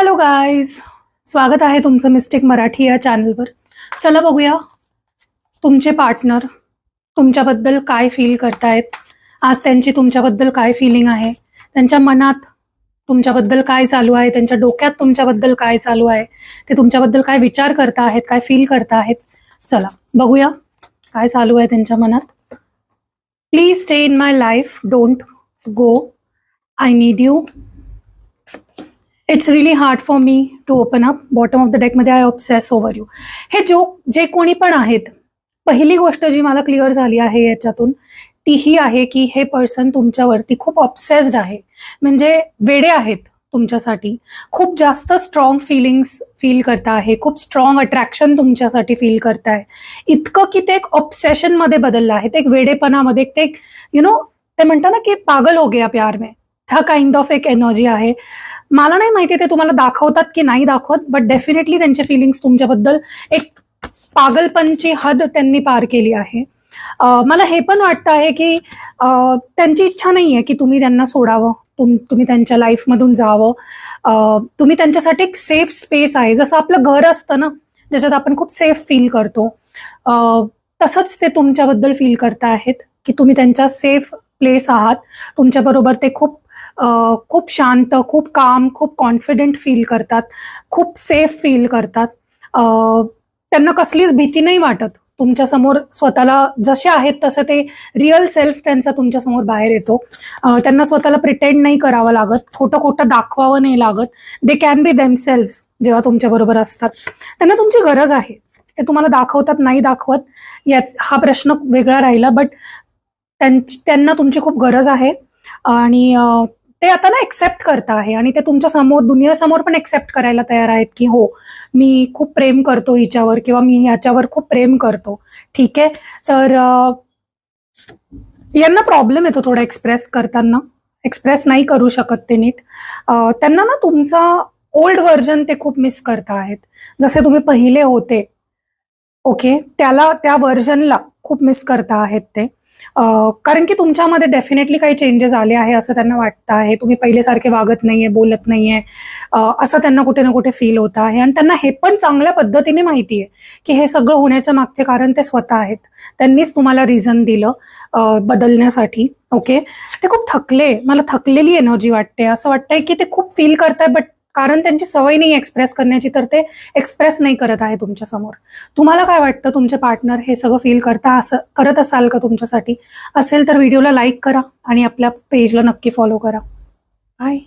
Hello guys, स्वागत आहे तुमचं मिस्टेक मराठी या चॅनलवर. चला बघूया तुमचे पार्टनर तुमच्याबद्दल काय फील करतायत. आज त्यांची तुमच्याबद्दल काय फिलिंग आहे, त्यांच्या मनात तुमच्याबद्दल काय चालू आहे, त्यांच्या डोक्यात तुमच्याबद्दल काय चालू आहे, ते तुमच्याबद्दल काय विचार करता आहेत, काय फील करता आहेत. चला बघूया काय चालू आहे त्यांच्या मनात. Please stay in my life, don't go, I need you. It's really hard for me to open up. Bottom of the डेकमध्ये आय ऑब्सेस ओव्हर यू. हे जे कोणी पण आहेत, पहिली गोष्ट जी मला क्लिअर झाली आहे याच्यातून ती ही आहे की हे पर्सन तुमच्यावरती खूप ऑब्सेस्ड आहे, म्हणजे वेडे आहेत तुमच्यासाठी. खूप जास्त स्ट्रॉंग फिलिंग्स फील करता आहे, खूप स्ट्रॉंग अट्रॅक्शन तुमच्यासाठी फील करताय. इतकं की ते एक ऑब्सेशन मध्ये बदललं आहे, ते एक वेडेपणामध्ये, ते एक ते म्हणतात ना की पागल हो गया प्यार में, हा काइंड ऑफ एक एनर्जी आहे. मला नाही माहिती ते तुम्हाला दाखवतात की नाही दाखवत, बट डेफिनेटली त्यांचे फिलिंग्स तुमच्याबद्दल एक पागलपणची हद त्यांनी पार केली आहे. मला हे पण वाटतं आहे की त्यांची इच्छा नाही आहे की तुम्ही त्यांना सोडावं, तुम्ही त्यांच्या लाईफमधून जावं. तुम्ही त्यांच्यासाठी एक सेफ स्पेस आहे, जसं आपलं घर असतं ना ज्याच्यात आपण खूप सेफ फील करतो, तसंच ते तुमच्याबद्दल फील करता आहेत की तुम्ही त्यांच्या सेफ प्लेस आहात. तुमच्याबरोबर ते खूप शांत, खूप काम, खूप कॉन्फिडेंट फील करतात, खूप सेफ फील करतात. त्यांना कसलीच भीती नाही वाटत. तुमच्यासमोर स्वतःला जसे आहेत तसं ते रिअल सेल्फ त्यांचा तुमच्यासमोर बाहेर येतो. त्यांना स्वतःला प्रिटेंड नाही करावं लागत, खोटं दाखवावं नाही लागत. दे कॅन बी देमसेल्व्स जेव्हा तुमच्याबरोबर असतात. त्यांना तुमची गरज आहे, ते तुम्हाला दाखवतात नाही दाखवत हा प्रश्न वेगळा राहिला, बट त्यांना तुमची खूप गरज आहे. आणि ते आता ना एक्सेप्ट करता आहे, आणि ते तुमच्या समोर, दुनियासमोर पण एक्सेप्ट करायला तयार आहेत की हो, मी खूप प्रेम करतो हिच्यावर, किंवा मी ह्याच्यावर खूप प्रेम करतो. ठीक आहे, तर यांना प्रॉब्लेम येतो थोडा एक्सप्रेस करताना, एक्सप्रेस नाही करू शकत ते नीट. त्यांना ना तुमचा ओल्ड व्हर्जन ते खूप मिस करता आहेत, जसे तुम्ही पहिले होते. ओके, त्या व्हर्जनला खूप मिस करता आहेत ते. कारण की तुमच्यामध्ये डेफिनेटली काही चेंजेस आले आहे असं त्यांना वाटतं आहे. तुम्ही पहिलेसारखे वागत नाहीये, बोलत नाहीये, असं त्यांना कुठे ना कुठे फील होत आहे. आणि त्यांना हे पण चांगल्या पद्धतीने माहिती आहे की हे सगळं होण्याच्या मागचे कारण ते स्वतः आहेत. त्यांनीच तुम्हाला रिझन दिलं बदलण्यासाठी. ओके, ते खूप थकले, मला थकलेली एनर्जी वाटते. असं वाटतंय की ते खूप फील करताय, बट कारण त्यांची सवय नाही एक्सप्रेस करण्याची, तर ते एक्सप्रेस नाही करत आहे तुमच्या समोर. तुम्हाला काय वाटतं, तुमचे पार्टनर हे सगळं फील करत असाल का तुमच्यासाठी? असेल तर व्हिडिओला लाईक करा आणि आपल्या पेजला नक्की फॉलो करा. बाय.